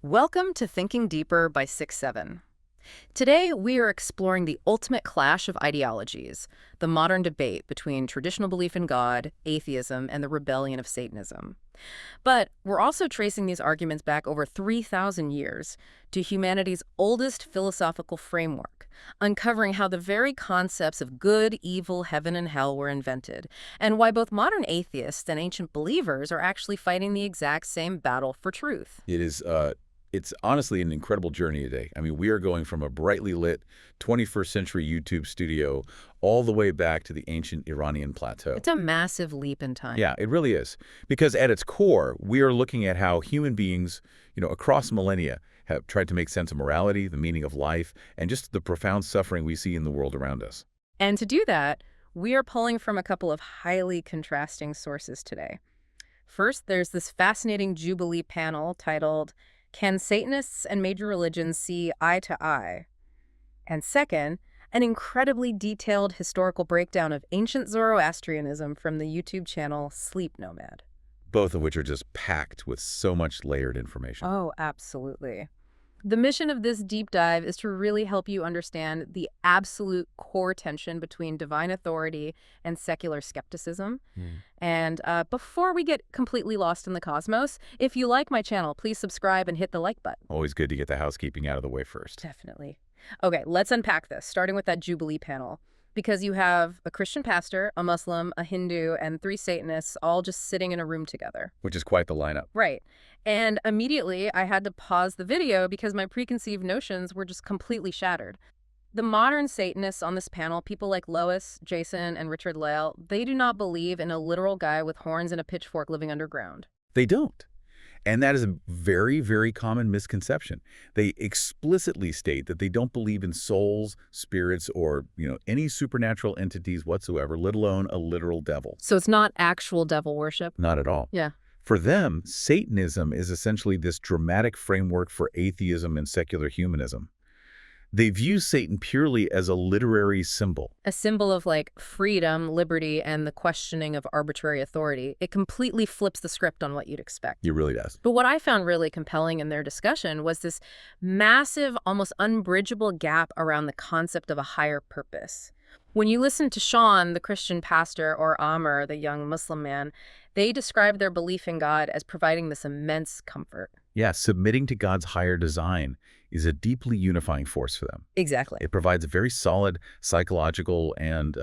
Welcome to Thinking Deeper by 6-7. Today, we are exploring the ultimate clash of ideologies, the modern debate between traditional belief in God, atheism, and the rebellion of Satanism. But we're also tracing these arguments back over 3,000 years to humanity's oldest philosophical framework, uncovering how the very concepts of good, evil, heaven, and hell were invented, and why both modern atheists and ancient believers are actually fighting the exact same battle for truth. It's honestly an incredible journey today. I mean, we are going from a brightly lit 21st century YouTube studio all the way back to the ancient Iranian plateau. It's a massive leap in time. Yeah, it really is. Because at its core, we are looking at how human beings, across millennia have tried to make sense of morality, the meaning of life, and just the profound suffering we see in the world around us. And to do that, we are pulling from a couple of highly contrasting sources today. First, there's this fascinating Jubilee panel titled, "Can Satanists and Major Religions See Eye to Eye?" And second, an incredibly detailed historical breakdown of ancient Zoroastrianism from the YouTube channel Sleep Nomad. Both of which are just packed with so much layered information. Oh, absolutely. The mission of this deep dive is to really help you understand the absolute core tension between divine authority and secular skepticism. And before we get completely lost in the cosmos, if you like my channel, please subscribe and hit the like button. Always good to get the housekeeping out of the way first. Definitely. Okay, let's unpack this, starting with that Jubilee panel. Because you have a Christian pastor, a Muslim, a Hindu, and 3 Satanists all just sitting in a room together. Which is quite the lineup. Right. And immediately I had to pause the video because my preconceived notions were just completely shattered. The modern Satanists on this panel, people like Lois, Jason, and Richard Lale, they do not believe in a literal guy with horns and a pitchfork living underground. They don't. And that is a very, very common misconception. They explicitly state that they don't believe in souls, spirits, or, any supernatural entities whatsoever, let alone a literal devil. So it's not actual devil worship? Not at all. Yeah. For them, Satanism is essentially this dramatic framework for atheism and secular humanism. They view Satan purely as a literary symbol. A symbol of freedom, liberty, and the questioning of arbitrary authority. It completely flips the script on what you'd expect. It really does. But what I found really compelling in their discussion was this massive, almost unbridgeable gap around the concept of a higher purpose. When you listen to Sean, the Christian pastor, or Amr, the young Muslim man, they describe their belief in God as providing this immense comfort. Yeah, submitting to God's higher design is a deeply unifying force for them. Exactly. It provides a very solid psychological and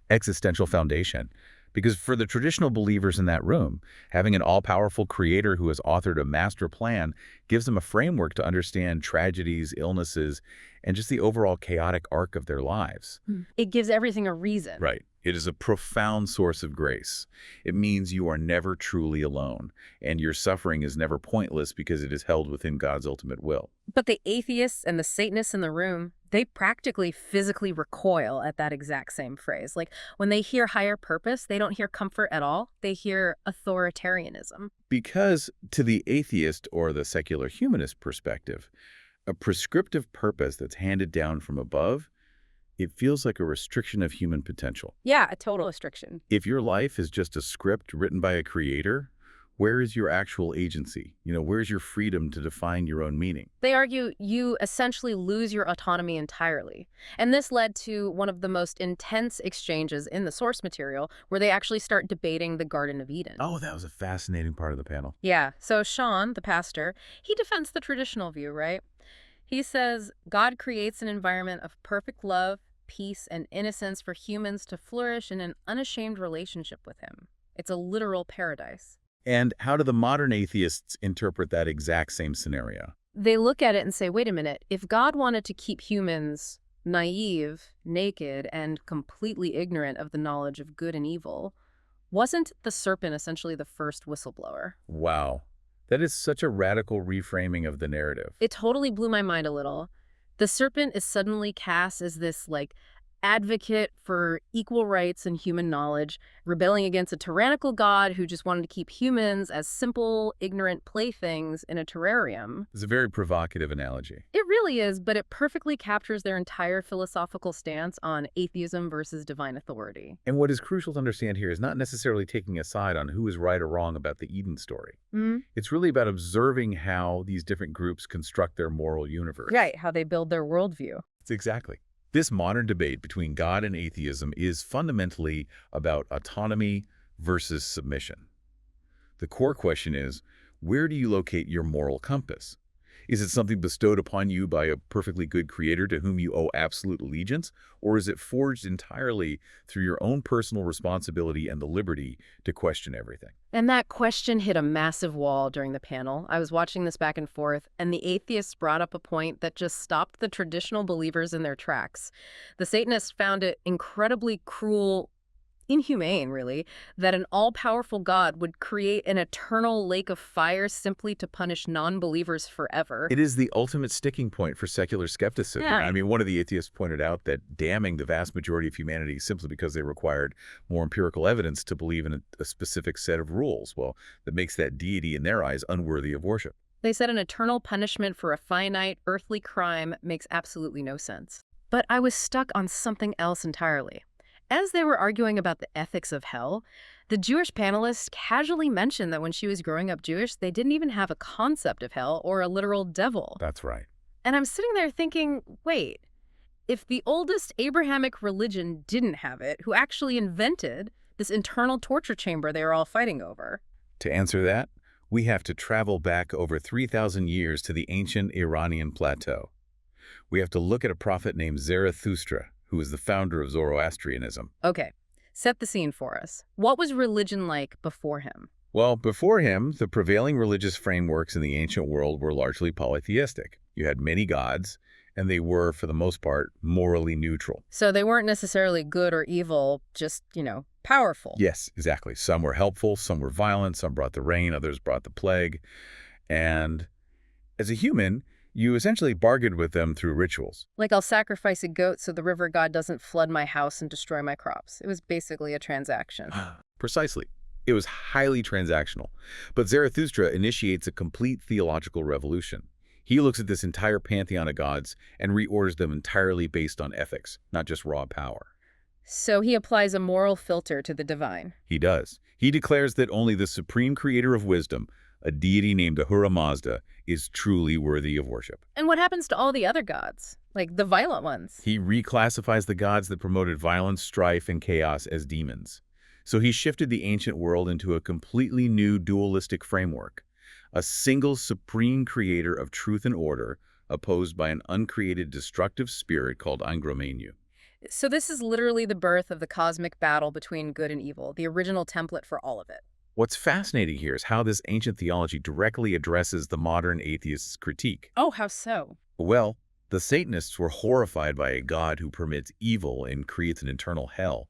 existential foundation. Because for the traditional believers in that room, having an all-powerful creator who has authored a master plan gives them a framework to understand tragedies, illnesses, and just the overall chaotic arc of their lives. It gives everything a reason. Right. It is a profound source of grace. It means you are never truly alone, and your suffering is never pointless because it is held within God's ultimate will. But the atheists and the Satanists in the room, they practically physically recoil at that exact same phrase. When they hear higher purpose, they don't hear comfort at all. They hear authoritarianism. Because to the atheist or the secular humanist perspective, a prescriptive purpose that's handed down from above, it feels like a restriction of human potential. Yeah, a total restriction. If your life is just a script written by a creator, where is your actual agency? Where's your freedom to define your own meaning? They argue you essentially lose your autonomy entirely. And this led to one of the most intense exchanges in the source material where they actually start debating the Garden of Eden. Oh, that was a fascinating part of the panel. Yeah, so Sean, the pastor, he defends the traditional view, right? He says God creates an environment of perfect love, peace, and innocence for humans to flourish in an unashamed relationship with him. It's a literal paradise. And how do the modern atheists interpret that exact same scenario? They look at it and say, wait a minute, if God wanted to keep humans naive, naked, and completely ignorant of the knowledge of good and evil, wasn't the serpent essentially the first whistleblower? Wow. That is such a radical reframing of the narrative. It totally blew my mind a little. The serpent is suddenly cast as this, advocate for equal rights and human knowledge, rebelling against a tyrannical god who just wanted to keep humans as simple, ignorant playthings in a terrarium. It's a very provocative analogy. It really is, but it perfectly captures their entire philosophical stance on atheism versus divine authority. And what is crucial to understand here is not necessarily taking a side on who is right or wrong about the Eden story. It's really about observing how these different groups construct their moral universe. Right, how they build their worldview. It's exactly. This modern debate between God and atheism is fundamentally about autonomy versus submission. The core question is, where do you locate your moral compass? Is it something bestowed upon you by a perfectly good creator to whom you owe absolute allegiance, or is it forged entirely through your own personal responsibility and the liberty to question everything? And that question hit a massive wall during the panel. I was watching this back and forth, and the atheists brought up a point that just stopped the traditional believers in their tracks. The Satanists found it incredibly cruel, inhumane, really, that an all-powerful God would create an eternal lake of fire simply to punish non-believers forever. It is the ultimate sticking point for secular skepticism. Yeah. I mean, one of the atheists pointed out that damning the vast majority of humanity simply because they required more empirical evidence to believe in a specific set of rules, well, that makes that deity in their eyes unworthy of worship. They said an eternal punishment for a finite, earthly crime makes absolutely no sense. But I was stuck on something else entirely. As they were arguing about the ethics of hell, the Jewish panelist casually mentioned that when she was growing up Jewish, they didn't even have a concept of hell or a literal devil. That's right. And I'm sitting there thinking, wait, if the oldest Abrahamic religion didn't have it, who actually invented this internal torture chamber they were all fighting over? To answer that, we have to travel back over 3,000 years to the ancient Iranian plateau. We have to look at a prophet named Zarathustra, who was the founder of Zoroastrianism. Okay, set the scene for us. What was religion like before him? Well, before him, the prevailing religious frameworks in the ancient world were largely polytheistic. You had many gods, and they were, for the most part, morally neutral. So they weren't necessarily good or evil, just, powerful. Yes, exactly. Some were helpful, some were violent, some brought the rain, others brought the plague. And as a human, you essentially bargained with them through rituals. Like, I'll sacrifice a goat so the river god doesn't flood my house and destroy my crops. It was basically a transaction. Precisely. It was highly transactional. But Zarathustra initiates a complete theological revolution. He looks at this entire pantheon of gods and reorders them entirely based on ethics, not just raw power. So he applies a moral filter to the divine. He does. He declares that only the supreme creator of wisdom, a deity named Ahura Mazda, is truly worthy of worship. And what happens to all the other gods? Like the violent ones? He reclassifies the gods that promoted violence, strife, and chaos as demons. So he shifted the ancient world into a completely new dualistic framework, a single supreme creator of truth and order, opposed by an uncreated destructive spirit called Angra. So this is literally the birth of the cosmic battle between good and evil, the original template for all of it. What's fascinating here is how this ancient theology directly addresses the modern atheist's critique. Oh, how so? Well, the Satanists were horrified by a God who permits evil and creates an eternal hell.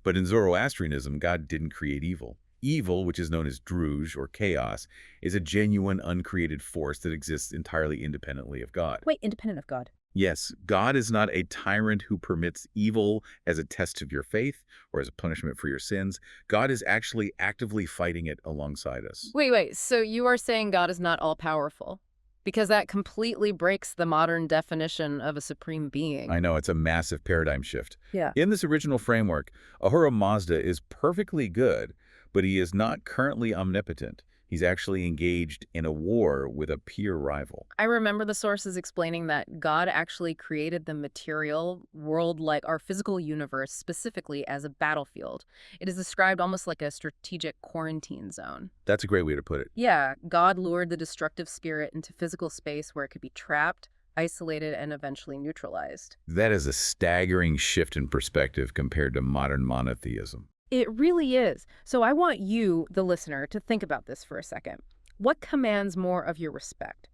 But in Zoroastrianism, God didn't create evil. Evil, which is known as druj, or chaos, is a genuine uncreated force that exists entirely independently of God. Wait, independent of God? Yes, God is not a tyrant who permits evil as a test of your faith or as a punishment for your sins. God is actually actively fighting it alongside us. Wait, so you are saying God is not all-powerful? Because that completely breaks the modern definition of a supreme being. I know, it's a massive paradigm shift. Yeah. In this original framework, Ahura Mazda is perfectly good, but he is not currently omnipotent. He's actually engaged in a war with a peer rival. I remember the sources explaining that God actually created the material world, like our physical universe, specifically as a battlefield. It is described almost like a strategic quarantine zone. That's a great way to put it. Yeah, God lured the destructive spirit into physical space where it could be trapped, isolated, and eventually neutralized. That is a staggering shift in perspective compared to modern monotheism. It really is. So I want you, the listener, to think about this for a second. What commands more of your respect?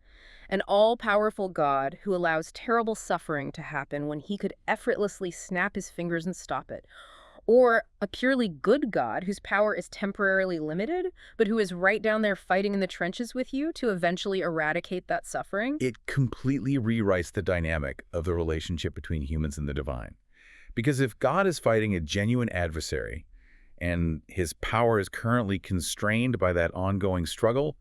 An all-powerful God who allows terrible suffering to happen when he could effortlessly snap his fingers and stop it? Or a purely good God whose power is temporarily limited, but who is right down there fighting in the trenches with you to eventually eradicate that suffering? It completely rewrites the dynamic of the relationship between humans and the divine. Because if God is fighting a genuine adversary and his power is currently constrained by that ongoing struggle,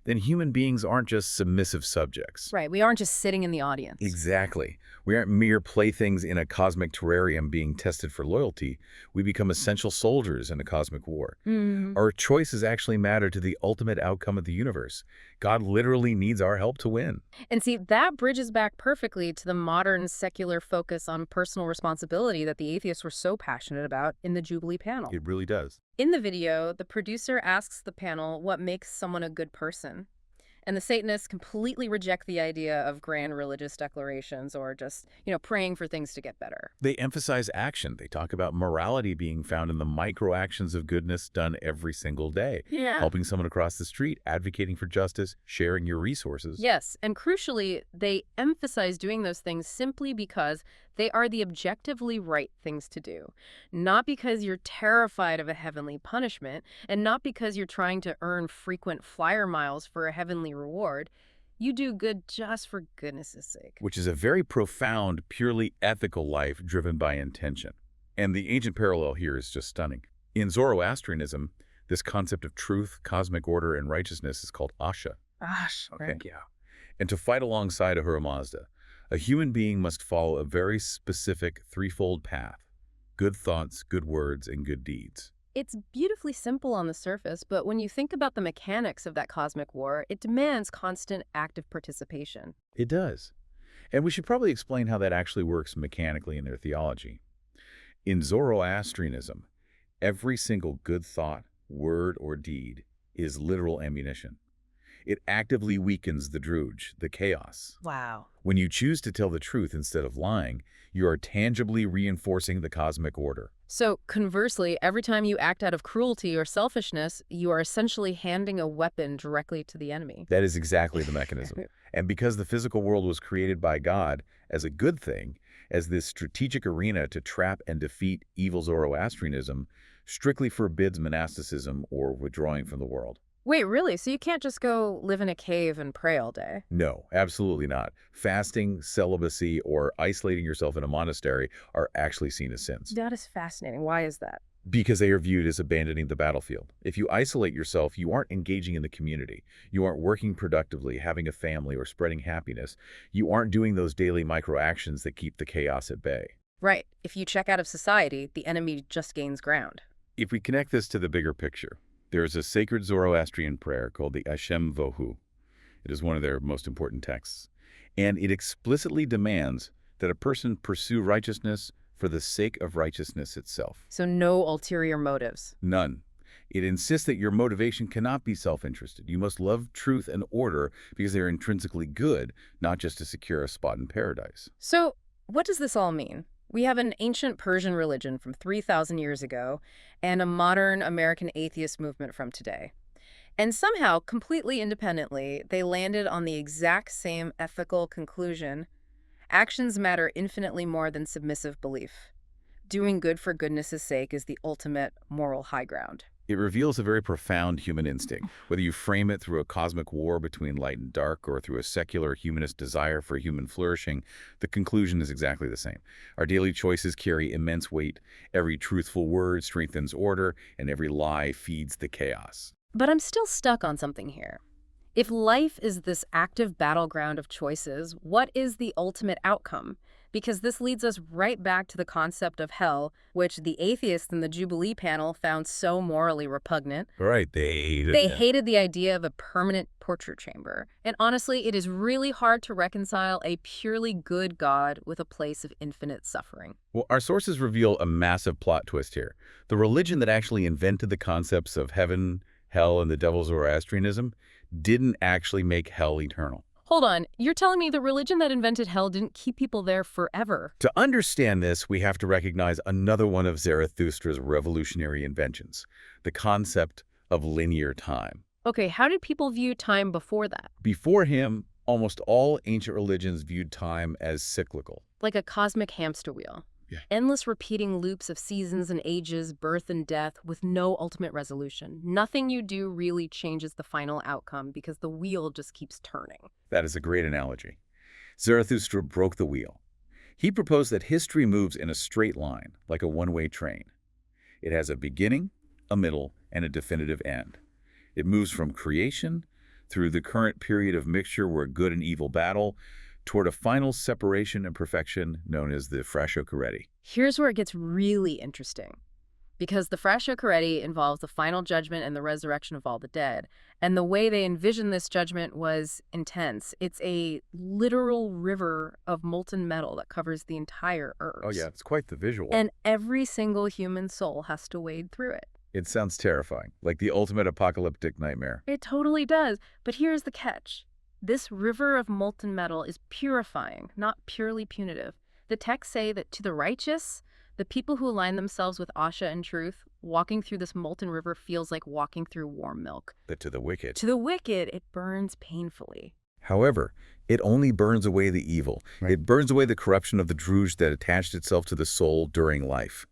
then human beings aren't just submissive subjects. Right, we aren't just sitting in the audience. Exactly. We aren't mere playthings in a cosmic terrarium being tested for loyalty. We become essential soldiers in a cosmic war. Our choices actually matter to the ultimate outcome of the universe. God literally needs our help to win. And see, that bridges back perfectly to the modern secular focus on personal responsibility that the atheists were so passionate about in the Jubilee panel. It really does. In the video, the producer asks the panel what makes someone a good person. And the Satanists completely reject the idea of grand religious declarations or just, praying for things to get better. They emphasize action. They talk about morality being found in the micro actions of goodness done every single day. Yeah. Helping someone across the street, advocating for justice, sharing your resources. Yes, and crucially, they emphasize doing those things simply because they are the objectively right things to do. Not because you're terrified of a heavenly punishment, and not because you're trying to earn frequent flyer miles for a heavenly reward. You do good just for goodness' sake. Which is a very profound, purely ethical life driven by intention. And the ancient parallel here is just stunning. In Zoroastrianism, this concept of truth, cosmic order, and righteousness is called Asha. Right. Yeah. And to fight alongside Ahura Mazda, a human being must follow a very specific threefold path: good thoughts, good words, and good deeds. It's beautifully simple on the surface, but when you think about the mechanics of that cosmic war, it demands constant active participation. It does. And we should probably explain how that actually works mechanically in their theology. In Zoroastrianism, every single good thought, word, or deed is literal ammunition. It actively weakens the druge, the chaos. Wow. When you choose to tell the truth instead of lying, you are tangibly reinforcing the cosmic order. So, conversely, every time you act out of cruelty or selfishness, you are essentially handing a weapon directly to the enemy. That is exactly the mechanism. And because the physical world was created by God as a good thing, as this strategic arena to trap and defeat evil, Zoroastrianism strictly forbids monasticism or withdrawing from the world. Wait, really? So you can't just go live in a cave and pray all day? No, absolutely not. Fasting, celibacy, or isolating yourself in a monastery are actually seen as sins. That is fascinating. Why is that? Because they are viewed as abandoning the battlefield. If you isolate yourself, you aren't engaging in the community. You aren't working productively, having a family, or spreading happiness. You aren't doing those daily micro-actions that keep the chaos at bay. Right. If you check out of society, the enemy just gains ground. If we connect this to the bigger picture, there is a sacred Zoroastrian prayer called the Hashem Vohu. It is one of their most important texts. And it explicitly demands that a person pursue righteousness for the sake of righteousness itself. So no ulterior motives. None. It insists that your motivation cannot be self-interested. You must love truth and order because they are intrinsically good, not just to secure a spot in paradise. So what does this all mean? We have an ancient Persian religion from 3,000 years ago and a modern American atheist movement from today. And somehow, completely independently, they landed on the exact same ethical conclusion: actions matter infinitely more than submissive belief. Doing good for goodness' sake is the ultimate moral high ground. It reveals a very profound human instinct. Whether you frame it through a cosmic war between light and dark or through a secular humanist desire for human flourishing, the conclusion is exactly the same. Our daily choices carry immense weight. Every truthful word strengthens order, and every lie feeds the chaos. But I'm still stuck on something here. If life is this active battleground of choices, what is the ultimate outcome? Because this leads us right back to the concept of hell, which the atheists in the Jubilee panel found so morally repugnant. Right, they hated the idea of a permanent torture chamber. And honestly, it is really hard to reconcile a purely good God with a place of infinite suffering. Well, our sources reveal a massive plot twist here. The religion that actually invented the concepts of heaven, hell, and the devil, Zoroastrianism, didn't actually make hell eternal. Hold on, you're telling me the religion that invented hell didn't keep people there forever? To understand this, we have to recognize another one of Zarathustra's revolutionary inventions, the concept of linear time. Okay, how did people view time before that? Before him, almost all ancient religions viewed time as cyclical. Like a cosmic hamster wheel. Yeah. Endless repeating loops of seasons and ages, birth and death, with no ultimate resolution. Nothing you do really changes the final outcome because the wheel just keeps turning. That is a great analogy. Zarathustra broke the wheel. He proposed that history moves in a straight line, like a one-way train. It has a beginning, a middle, and a definitive end. It moves from creation through the current period of mixture where good and evil battle toward a final separation and perfection known as the Frascio Careti. Here's where it gets really interesting. Because the Frascio Careti involves the final judgment and the resurrection of all the dead. And the way they envisioned this judgment was intense. It's a literal river of molten metal that covers the entire earth. Oh yeah, it's quite the visual. And every single human soul has to wade through it. It sounds terrifying, like the ultimate apocalyptic nightmare. It totally does. But here's the catch. This river of molten metal is purifying, not purely punitive. The texts say that to the righteous, the people who align themselves with Asha and truth, walking through this molten river feels like walking through warm milk. But to the wicked. To the wicked, it burns painfully. However, it only burns away the evil. Right. It burns away the corruption of the druj that attached itself to the soul during life.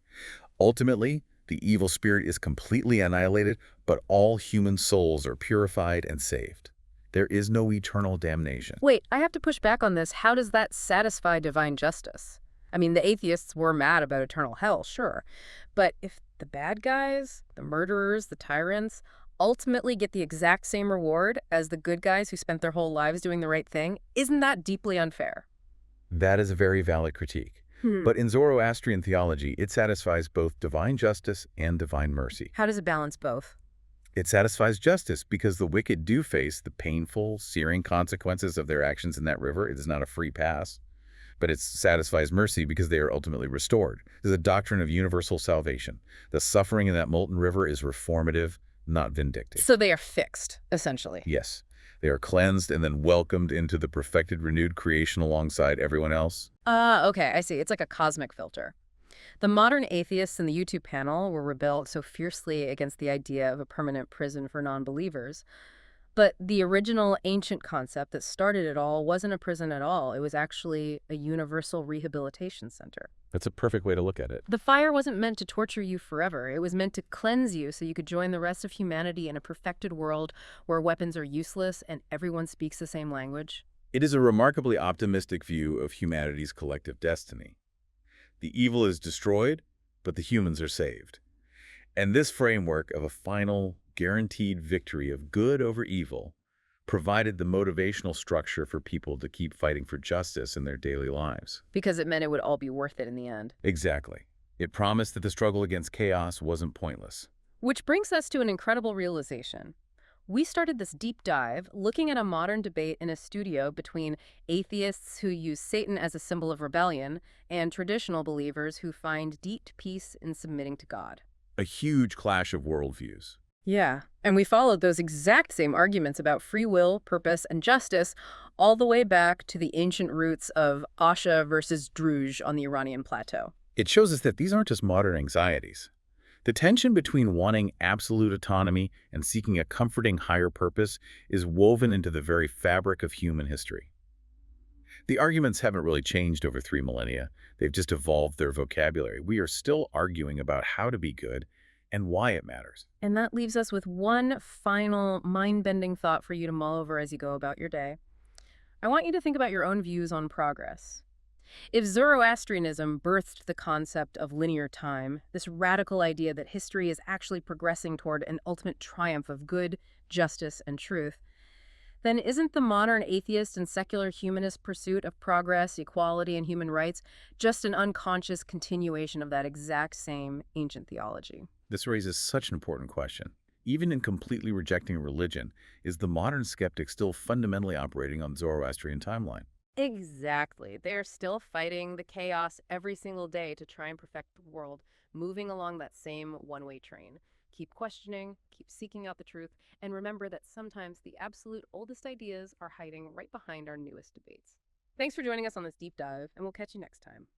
Ultimately, the evil spirit is completely annihilated, but all human souls are purified and saved. There is no eternal damnation. Wait, I have to push back on this. How does that satisfy divine justice? I mean, the atheists were mad about eternal hell, sure. But if the bad guys, the murderers, the tyrants, ultimately get the exact same reward as the good guys who spent their whole lives doing the right thing, isn't that deeply unfair? That is a very valid critique. But in Zoroastrian theology, it satisfies both divine justice and divine mercy. How does it balance both? It satisfies justice because the wicked do face the painful, searing consequences of their actions in that river. It is not a free pass. But it satisfies mercy because they are ultimately restored. There's a doctrine of universal salvation. The suffering in that molten river is reformative, not vindictive. So they are fixed, essentially. Yes. They are cleansed and then welcomed into the perfected, renewed creation alongside everyone else. Okay, I see. It's like a cosmic filter. The modern atheists in the YouTube panel were rebelled so fiercely against the idea of a permanent prison for non-believers. But the original ancient concept that started it all wasn't a prison at all. It was actually a universal rehabilitation center. That's a perfect way to look at it. The fire wasn't meant to torture you forever. It was meant to cleanse you so you could join the rest of humanity in a perfected world where weapons are useless and everyone speaks the same language. It is a remarkably optimistic view of humanity's collective destiny. The evil is destroyed, but the humans are saved. And this framework of a final, guaranteed victory of good over evil provided the motivational structure for people to keep fighting for justice in their daily lives. Because it meant it would all be worth it in the end. Exactly. It promised that the struggle against chaos wasn't pointless. Which brings us to an incredible realization. We started this deep dive looking at a modern debate in a studio between atheists who use Satan as a symbol of rebellion and traditional believers who find deep peace in submitting to God. A huge clash of worldviews. Yeah, and we followed those exact same arguments about free will, purpose, and justice all the way back to the ancient roots of Asha versus Druj on the Iranian plateau. It shows us that these aren't just modern anxieties. The tension between wanting absolute autonomy and seeking a comforting higher purpose is woven into the very fabric of human history. The arguments haven't really changed over 3 millennia. They've just evolved their vocabulary. We are still arguing about how to be good and why it matters. And that leaves us with one final mind-bending thought for you to mull over as you go about your day. I want you to think about your own views on progress. If Zoroastrianism birthed the concept of linear time, this radical idea that history is actually progressing toward an ultimate triumph of good, justice, and truth, then isn't the modern atheist and secular humanist pursuit of progress, equality, and human rights just an unconscious continuation of that exact same ancient theology? This raises such an important question. Even in completely rejecting religion, is the modern skeptic still fundamentally operating on the Zoroastrian timeline? Exactly. They're still fighting the chaos every single day to try and perfect the world, moving along that same one-way train. Keep questioning, keep seeking out the truth, and remember that sometimes the absolute oldest ideas are hiding right behind our newest debates. Thanks for joining us on this deep dive, and we'll catch you next time.